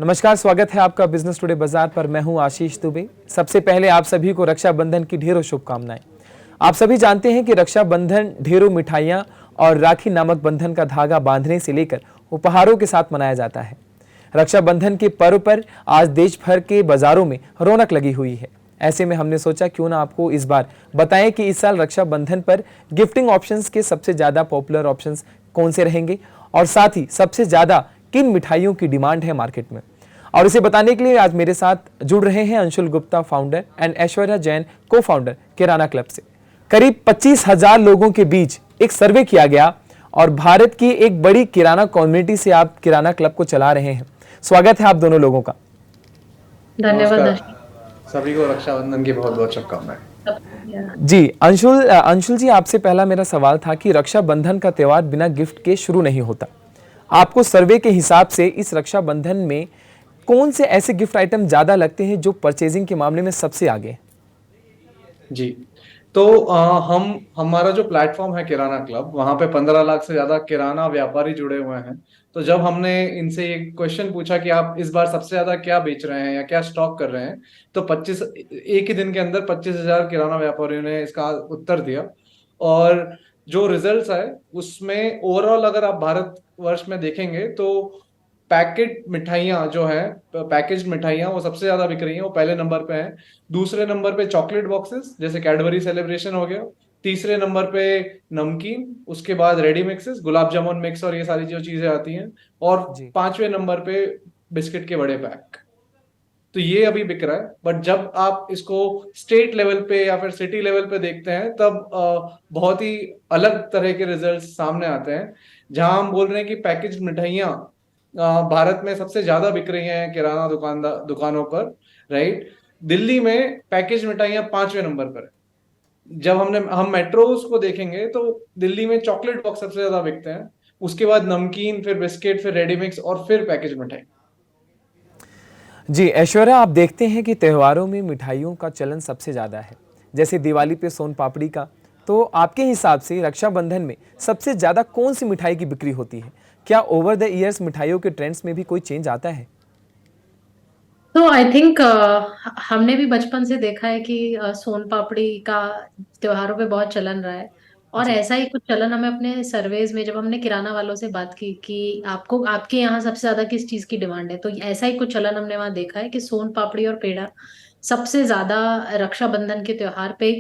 नमस्कार, स्वागत है आपका बिजनेस टुडे बाजार पर। मैं हूं आशीष दुबे। सबसे पहले आप सभी को रक्षाबंधन की ढेरों शुभकामनाएं। आप सभी जानते हैं कि रक्षाबंधन ढेरों मिठाइयां और राखी नामक बंधन का धागा बांधने से लेकर उपहारों के साथ मनाया जाता है। रक्षाबंधन के पर्व पर आज देश भर के बाजारों में रौनक लगी हुई है। ऐसे में हमने सोचा क्यों ना आपको इस बार बताएं कि इस साल रक्षाबंधन पर गिफ्टिंग ऑप्शंस के सबसे ज्यादा पॉपुलर ऑप्शंस कौन से रहेंगे और साथ ही सबसे ज्यादा किन मिठाइयों की डिमांड है मार्केट में। और इसे बताने के लिए आज मेरे साथ जुड़ रहे हैं अंशुल गुप्ता, फाउंडर, एंड ऐश्वर्या जैन, को फाउंडर किराना क्लब से। करीब 25,000 लोगों के बीच एक सर्वे किया गया और भारत की एक बड़ी किराना कम्युनिटी से आप किराना क्लब को चला रहे हैं। स्वागत है आप दोनों लोगों का। धन्यवाद नमस्कार। सभी को रक्षाबंधन की बहुत बहुत शुभकामनाएं। दर्शक। जी अंशुल जी, आपसे पहला मेरा सवाल था कि रक्षाबंधन का त्योहार बिना गिफ्ट के शुरू नहीं होता। आपको सर्वे के हिसाब से इस रक्षाबंधन में कौन से ऐसे गिफ्ट आइटम ज्यादा लगते हैं जो परचेजिंग के मामले में सबसे आगे हैं? जी, तो हम हमारा जो प्लेटफॉर्म है किराना क्लब, वहां पे 15 लाख से ज्यादा किराना व्यापारी जुड़े हुए हैं। तो जब हमने इनसे एक क्वेश्चन पूछा कि आप इस बार सबसे ज्यादा क्या बेच रहे हैं या क्या स्टॉक कर रहे हैं, तो 25 एक ही दिन के अंदर 25,000 किराना व्यापारियों ने इसका उत्तर दिया। और जो रिजल्ट्स आए उसमें ओवरऑल अगर आप भारत वर्ष में देखेंगे तो पैकेट मिठाइयाँ जो है, पैकेज्ड मिठाइयाँ वो सबसे ज्यादा बिक रही हैं, वो पहले नंबर पे हैं। दूसरे नंबर पे चॉकलेट बॉक्सेस जैसे कैडबरी सेलिब्रेशन हो गया। तीसरे नंबर पे नमकीन, उसके बाद ready mixes, gulab jamun mix और ये सारी जो चीजें आती हैं। और जी, पांचवें नंबर पे बिस्किट के बड़े पैक। तो ये अभी बिक रहा है। बट जब आप इसको स्टेट लेवल पे या फिर सिटी लेवल पे देखते हैं तब बहुत ही अलग तरह के रिजल्ट्स सामने आते हैं। जहां हम बोल रहे हैं कि पैकेज्ड मिठाइयाँ भारत में सबसे ज्यादा बिक रही हैं किराना दुकानों पर, राइट। दिल्ली में पैकेज मिठाइयाँ पांचवें नंबर पर है। जब हम मेट्रोज को देखेंगे तो दिल्ली में चॉकलेट बॉक्स सबसे ज्यादा बिकते हैं, उसके बाद नमकीन, फिर बिस्किट, फिर रेडी मिक्स और फिर पैकेज मिठाई। जी ऐश्वर्या, आप देखते हैं कि त्योहारों में मिठाइयों का चलन सबसे ज्यादा है, जैसे दिवाली पे सोन पापड़ी का। तो आपके हिसाब से रक्षाबंधन में सबसे ज्यादा कौन सी मिठाई की बिक्री होती है? क्या ओवर द ईयर्स मिठाइयों के ट्रेंड्स में भी कोई चेंज आता है? तो आई थिंक हमने भी बचपन से देखा है कि सोन पापड़ी का त्योहारों पे बहुत चलन रहा है। और जी, ऐसा ही कुछ चलन हमें अपने सर्वेज में, जब हमने किराना वालों से बात की कि आपको आपके यहाँ सबसे ज्यादा किस चीज की डिमांड है, तो ऐसा ही कुछ चलन हमने वहाँ देखा है कि सोन पापड़ी और पेड़ा सबसे ज्यादा रक्षाबंधन के त्योहार पे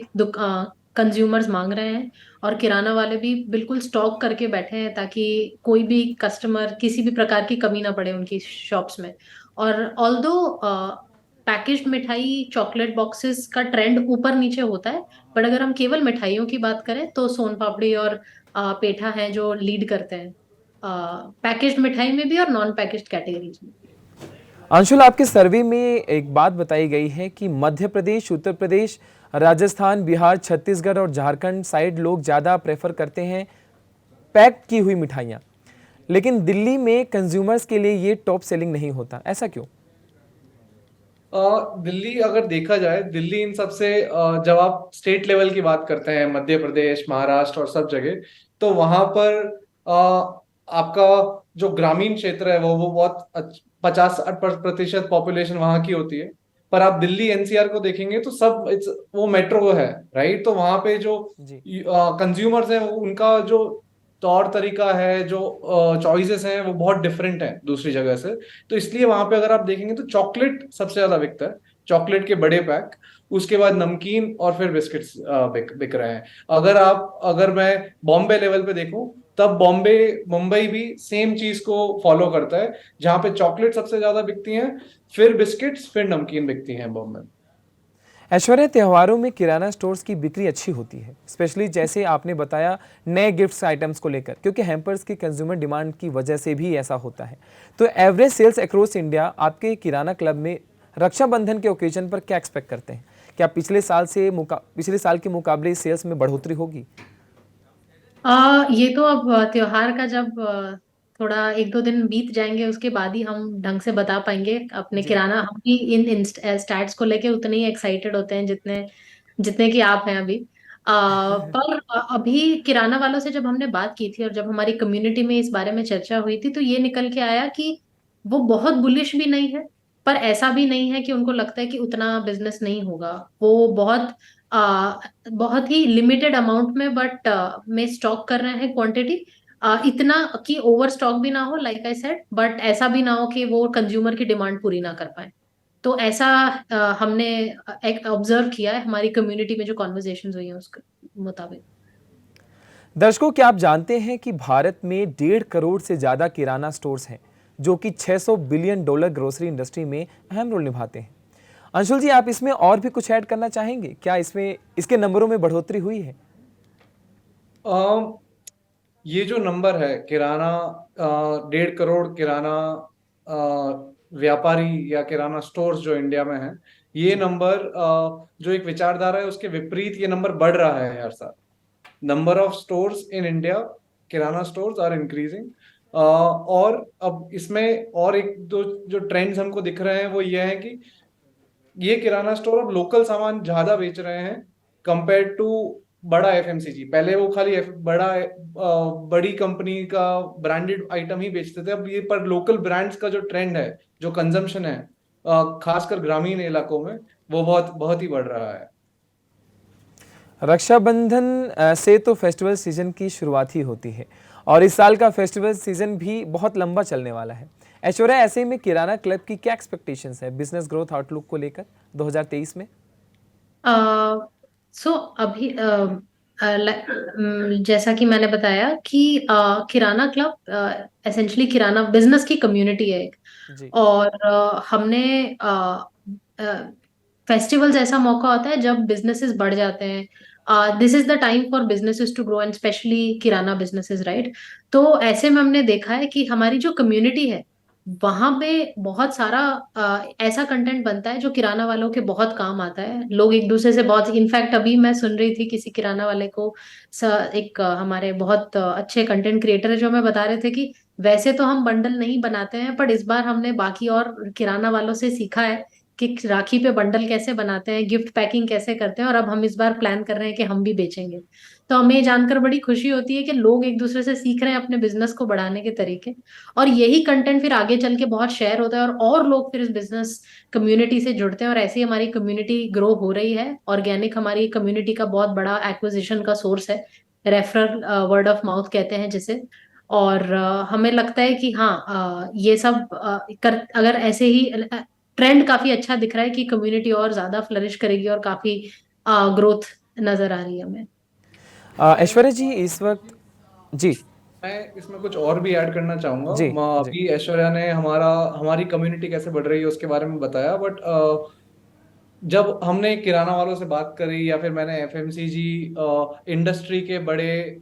कंज्यूमर्स मांग रहे हैं। और किराना वाले भी बिल्कुल स्टॉक करके बैठे हैं ताकि कोई भी कस्टमर किसी भी प्रकार की कमी ना पड़े उनकी शॉप्स में। और ऑल्दो पैकेज्ड मिठाई चॉकलेट बॉक्सेस का ट्रेंड ऊपर नीचे होता है, बट अगर हम केवल मिठाइयों की बात करें तो सोन पापड़ी और पेठा हैं जो लीड करते हैं पैकेज्ड मिठाई में भी और नॉन पैकेज्ड कैटेगरीज में। अंशुल, आपके सर्वे में एक बात बताई गई है कि मध्य प्रदेश, उत्तर प्रदेश, राजस्थान, बिहार, छत्तीसगढ़ और झारखंड साइड लोग ज्यादा प्रेफर करते हैं पैक की हुई मिठाइयाँ, लेकिन दिल्ली में कंज्यूमर्स के लिए ये टॉप सेलिंग नहीं होता। ऐसा क्यों? दिल्ली अगर देखा जाए, दिल्ली इन सबसे जब आप स्टेट लेवल की बात करते हैं, मध्य प्रदेश, महाराष्ट्र और सब जगह, तो वहां पर आपका जो ग्रामीण क्षेत्र है वो बहुत 50-60% पॉपुलेशन वहां की होती है। पर आप दिल्ली एनसीआर को देखेंगे तो सब वो मेट्रो है, राइट। तो वहां पे जो जी, कंज्यूमर्स हैं उनका जो तौर तरीका है, जो चॉइसेस हैं वो बहुत डिफरेंट है दूसरी जगह से। तो इसलिए वहां पे अगर आप देखेंगे तो चॉकलेट सबसे ज्यादा बिकता है, चॉकलेट के बड़े पैक। उसके बाद नमकीन और फिर बिस्किट्स बिक रहे हैं। अगर मैं बॉम्बे लेवल पे देखूं तब बॉम्बे मुंबई भी सेम चीज को फॉलो करता है, जहां पे चॉकलेट सबसे ज्यादा बिकती हैं, फिर बिस्किट्स, फिर नमकीन बिकती हैं बॉम्बे में। ऐश्वर्या, त्योहारों में किराना स्टोर्स की बिक्री अच्छी होती है, स्पेशली जैसे आपने बताया नए गिफ्ट्स आइटम्स को लेकर, क्योंकि हैम्पर्स की कंज्यूमर डिमांड की वजह से भी ऐसा होता है। तो एवरेज सेल्स अक्रॉस इंडिया आपके किराना क्लब में रक्षाबंधन के ओकेजन पर क्या एक्सपेक्ट करते हैं? क्या पिछले साल के मुकाबले सेल्स में बढ़ोतरी होगी? ये तो अब त्योहार का जब थोड़ा एक दो दिन बीत जाएंगे उसके बाद ही हम ढंग से बता पाएंगे अपने जी, किराना। हम भी इन स्टैट्स को लेके उतने ही एक्साइटेड होते हैं जितने जितने कि आप हैं अभी। पर अभी किराना वालों से जब हमने बात की थी और जब हमारी कम्युनिटी में इस बारे में चर्चा हुई थी तो ये निकल के आया कि वो बहुत बुलिश भी नहीं है, पर ऐसा भी नहीं है कि उनको लगता है कि उतना बिजनेस नहीं होगा। वो बहुत ही लिमिटेड अमाउंट में बट में स्टॉक कर रहे हैं क्वांटिटी, इतना कि ओवर स्टॉक भी ना हो लाइक आई सेड, बट ऐसा भी ना हो कि वो कंज्यूमर की डिमांड पूरी ना कर पाए। तो ऐसा हमने एक ऑब्जर्व किया है हमारी कम्युनिटी में जो कॉन्वर्जेशंस हुई हैं उसके मुताबिक। दर्शकों, क्या आप जानते हैं कि भारत में 1.5 करोड़ से ज्यादा किराना स्टोर्स हैं जो कि $600 बिलियन ग्रोसरी इंडस्ट्री में अहम रोल निभाते हैं। अंशुल जी, आप इसमें और भी कुछ ऐड करना चाहेंगे क्या? इसमें इसके नंबरों में बढ़ोतरी हुई है? अ, ये जो नंबर है किराना, 1.5 करोड़ किराना व्यापारी या किराना स्टोर्स जो इंडिया में है, ये नंबर जो एक विचारधारा है उसके विपरीत ये नंबर बढ़ रहा है हर साल। Number of stores in India, kirana stores are increasing. और अब इसमें और एक दो जो ट्रेंड्स हमको दिख रहे हैं वो ये है कि ये किराना स्टोर अब लोकल सामान ज्यादा बेच रहे हैं कंपेयर टू बड़ा एफएमसीजी। पहले वो खाली बड़ी कंपनी का ब्रांडेड आइटम ही बेचते थे। अब ये पर लोकल ब्रांड्स का जो ट्रेंड है, जो कंजम्पशन है, खासकर ग्रामीण इलाकों में, वो बहुत बहुत ही बढ़ रहा है। रक्षाबंधन से तो फेस्टिवल सीजन की शुरुआत ही होती है और इस साल का फेस्टिवल सीजन भी बहुत लंबा चलने वाला है। ऐश्वर्या, ऐसे में किराना क्लब की क्या एक्सपेक्टेशंस है बिजनेस ग्रोथ आउटलुक को लेकर 2023 में? सो अभी जैसा कि मैंने बताया कि किराना क्लब एसेंशली किराना बिजनेस की कम्युनिटी है एक। जी और हमने फेस्टिवल्स ऐसा मौका होता है जब बिजनेसेस बढ़ जाते हैं। This is the time for businesses to grow and specially kirana businesses, right? तो ऐसे में हमने देखा है कि हमारी जो कम्युनिटी है वहां पे बहुत सारा ऐसा कंटेंट बनता है जो किराना वालों के बहुत काम आता है। लोग एक दूसरे से बहुत, इनफैक्ट अभी मैं सुन रही थी किसी किराना वाले को एक हमारे बहुत अच्छे कंटेंट क्रिएटर है जो हमें बता रहे थे कि वैसे तो हम बंडल नहीं बनाते हैं, पर इस बार हमने बाकी और किराना वालों से सीखा है कि राखी पे बंडल कैसे बनाते हैं, गिफ्ट पैकिंग कैसे करते हैं, और अब हम इस बार प्लान कर रहे हैं कि हम भी बेचेंगे। तो हमें ये जानकर बड़ी खुशी होती है कि लोग एक दूसरे से सीख रहे हैं अपने बिजनेस को बढ़ाने के तरीके, और यही कंटेंट फिर आगे चल के बहुत शेयर होता है और लोग फिर इस बिजनेस कम्युनिटी से जुड़ते हैं, और ऐसे ही हमारी कम्युनिटी ग्रो हो रही है। ऑर्गेनिक हमारी कम्युनिटी का बहुत बड़ा एक्विजिशन का सोर्स है, रेफरल वर्ड ऑफ माउथ कहते हैं जिसे। और हमें लगता है कि हाँ, ये सब अगर ऐसे ही ट्रेंड काफी अच्छा दिख रहा है कि कम्युनिटी और ज्यादा फ्लरिश करेगी और काफी ग्रोथ नजर आ रही है हमें। ऐश्वर्या जी, इस वक्त जी मैं इसमें कुछ और भी ऐड करना चाहूंगा। जी जी अभी ऐश्वर्या ने हमारी कम्युनिटी कैसे बढ़ रही है उसके बारे में बताया, बट जब हमने किराना वालों से बात करी या फिर मैंने एफएमसीजी इंडस्ट्री के बड़े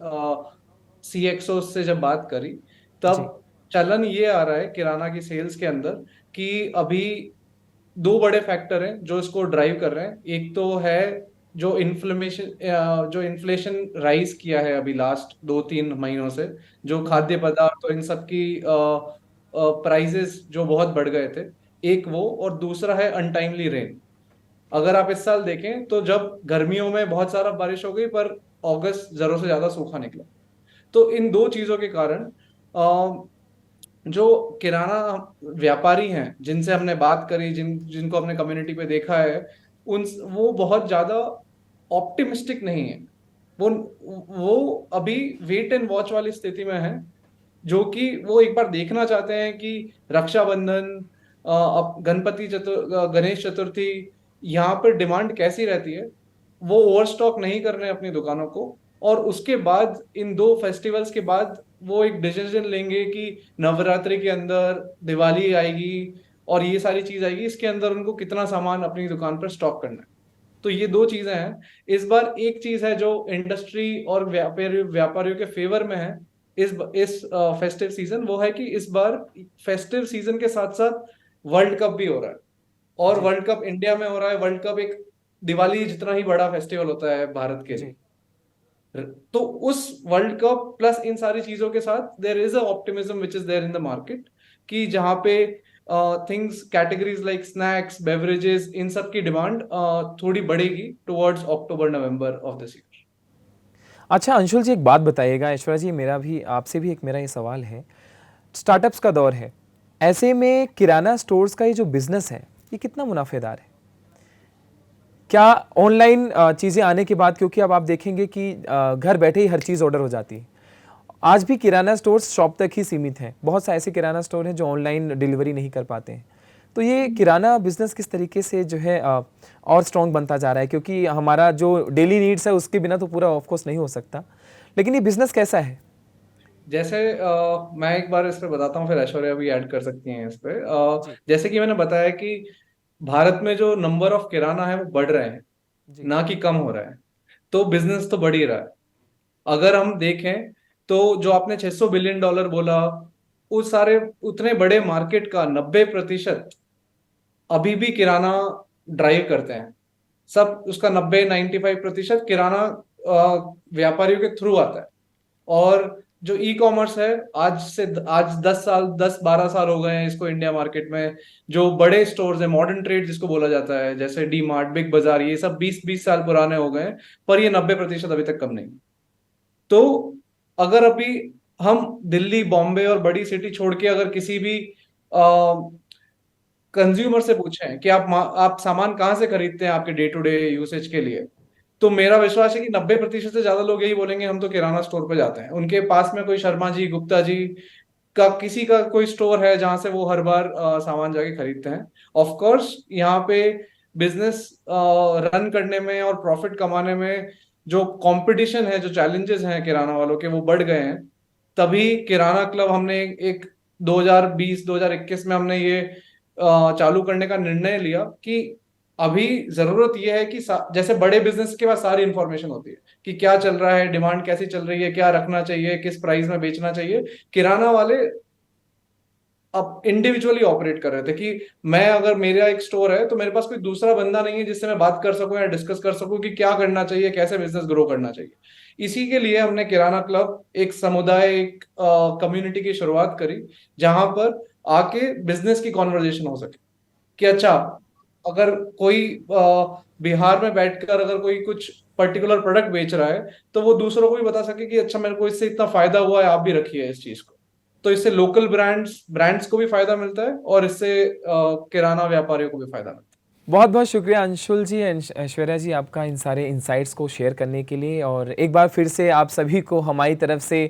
सीएक्सओ से जब बात करी, जी तब चलन ये आ रहा है किराना की सेल्स के अंदर कि अभी दो बड़े फैक्टर हैं जो इसको ड्राइव कर रहे हैं। एक तो है जो इन्फ्लेशन राइज किया है अभी लास्ट 2-3 महीनों से, जो खाद्य पदार्थ और इन सब की प्राइसेस जो बहुत बढ़ गए थे, एक वो। और दूसरा है अनटाइमली रेन। अगर आप इस साल देखें तो जब गर्मियों में बहुत सारा बारिश हो गई, पर अगस्त जरूरत से ज्यादा सूखा निकला। तो इन दो चीजों के कारण जो किराना व्यापारी हैं जिनसे हमने बात करी, जिनको हमने कम्युनिटी पे देखा है, उन वो बहुत ज्यादा ऑप्टिमिस्टिक नहीं है। वो वो अभी वेट एंड वॉच वाली स्थिति में है, जो कि वो एक बार देखना चाहते हैं कि रक्षाबंधन, गणेश चतुर्थी, यहाँ पर डिमांड कैसी रहती है। वो ओवरस्टॉक नहीं कर रहे हैं अपनी दुकानों को, और उसके बाद इन दो फेस्टिवल्स के बाद वो एक डिसीजन लेंगे कि नवरात्रि के अंदर दिवाली आएगी और ये सारी चीज आएगी, इसके अंदर उनको कितना सामान अपनी दुकान पर स्टॉक करना है। तो ये दो चीजें हैं। इस बार एक चीज है जो इंडस्ट्री और व्यापारियों के फेवर में है इस फेस्टिव सीजन, वो है कि इस बार फेस्टिव सीजन के साथ साथ वर्ल्ड कप भी हो रहा है। और जी वर्ल्ड कप इंडिया में हो रहा है। वर्ल्ड कप एक दिवाली जितना ही बड़ा फेस्टिवल होता है भारत के जी लिए। तो उस वर्ल्ड कप प्लस इन सारी चीजों के साथ there is a optimism which is there in the market, कि जहां पे things categories like snacks, beverages, इन सब की डिमांड थोड़ी बढ़ेगी towards October November of this year. अच्छा अंशुल जी, एक बात बताइएगा। ऐश्वर्या जी, मेरा भी आपसे भी एक मेरा ये सवाल है। स्टार्टअप्स का दौर है, ऐसे में किराना स्टोर्स का ये जो बिजनेस है ये कितना मुनाफेदार है? क्या ऑनलाइन चीज़ें आने के बाद, क्योंकि अब आप देखेंगे कि घर बैठे ही हर चीज़ ऑर्डर हो जाती है, आज भी किराना स्टोर्स शॉप तक ही सीमित हैं। बहुत से ऐसे किराना स्टोर हैं जो ऑनलाइन डिलीवरी नहीं कर पाते हैं। तो ये किराना बिजनेस किस तरीके से जो है और स्ट्रॉन्ग बनता जा रहा है? क्योंकि हमारा जो डेली नीड्स है उसके बिना तो पूरा ऑफ कोर्स नहीं हो सकता, लेकिन ये बिजनेस कैसा है? जैसे मैं एक बार इस पे बताता हूँ, फिर ऐश्वर्या भी ऐड कर सकती हैं इस पे। जी जैसे कि मैंने बताया कि भारत में जो नंबर ऑफ किराना है वो बढ़ रहे हैं, जी ना कि कम हो रहा है। तो बिजनेस तो बढ़ ही रहा है। अगर हम देखें तो जो आपने $600 बिलियन बोला, उस सारे उतने बड़े मार्केट का 90% अभी भी किराना ड्राइव करते हैं। सब उसका 90-95% किराना व्यापारियों के थ्रू आता है। और जो ई कॉमर्स है, आज 10 12 साल हो गए हैं इसको इंडिया मार्केट में। जो बड़े स्टोर्स है, मॉडर्न ट्रेड जिसको बोला जाता है, जैसे डी मार्ट, बिग बाजार, ये सब 20-20 साल पुराने हो गए हैं, पर ये 90% अभी तक कम नहीं। तो अगर अभी हम दिल्ली, बॉम्बे और बड़ी सिटी छोड़ के अगर किसी भी कंज्यूमर से पूछें कि आप सामान कहाँ से खरीदते हैं आपके डे टू डे यूसेज के लिए, तो मेरा विश्वास है कि 90% से ज्यादा लोग यही बोलेंगे हम तो किराना स्टोर पे जाते हैं। उनके पास में कोई शर्मा जी, गुप्ता जी का किसी का कोई स्टोर है जहां से वो हर बार सामान जाके खरीदते हैं। ऑफ कोर्स यहाँ पे बिजनेस रन करने में और प्रॉफिट कमाने में जो कंपटीशन है, जो चैलेंजेस हैं किराना वालों के, वो बढ़ गए हैं। तभी किराना क्लब हमने एक 2020-2021 में हमने ये चालू करने का निर्णय लिया कि अभी जरूरत यह है कि जैसे बड़े बिजनेस के पास सारी इंफॉर्मेशन होती है कि क्या चल रहा है, डिमांड कैसी चल रही है, क्या रखना चाहिए, किस प्राइस में बेचना चाहिए। किराना वाले अब इंडिविजुअली ऑपरेट कर रहे थे कि मैं, अगर मेरा एक स्टोर है तो मेरे पास कोई दूसरा बंदा नहीं है जिससे मैं बात कर सकूं या डिस्कस कर सकूं कि क्या करना चाहिए, कैसे बिजनेस ग्रो करना चाहिए। इसी के लिए हमने किराना क्लब एक समुदाय, एक कम्युनिटी की शुरुआत करी, जहां पर आके बिजनेस की कॉन्वर्जेशन हो सके कि अच्छा, अगर कोई बिहार में बैठकर अगर कोई कुछ पर्टिकुलर प्रोडक्ट बेच रहा है तो वो दूसरों को भी बता सके कि अच्छा, मेरे को इससे इतना फायदा हुआ है, आप भी रखिए इस चीज को। तो इससे लोकल ब्रांड्स को भी फायदा मिलता है और इससे किराना व्यापारियों को भी फायदा मिलता है। बहुत बहुत शुक्रिया अंशुल जी, ऐश्वर्या जी, आपका इन सारे इंसाइट्स को शेयर करने के लिए। और एक बार फिर से आप सभी को हमारी तरफ से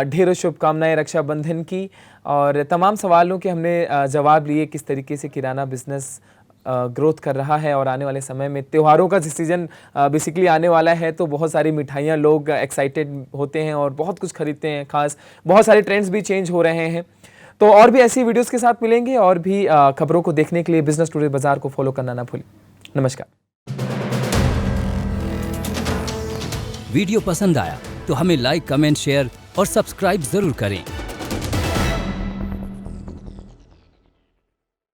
ढेरों शुभकामनाएं रक्षाबंधन की। और तमाम सवालों के हमने जवाब लिए, किस तरीके से किराना बिजनेस ग्रोथ कर रहा है। और आने वाले समय में त्योहारों का सीजन बेसिकली आने वाला है, तो बहुत सारी मिठाइयाँ लोग एक्साइटेड होते हैं और बहुत कुछ खरीदते हैं। खास बहुत सारे ट्रेंड्स भी चेंज हो रहे हैं। तो और भी ऐसी वीडियोस के साथ मिलेंगे, और भी खबरों को देखने के लिए बिजनेस टुडे बाजार को फॉलो करना ना भूलें। नमस्कार। वीडियो पसंद आया तो हमें लाइक, कमेंट, शेयर और सब्सक्राइब जरूर करें।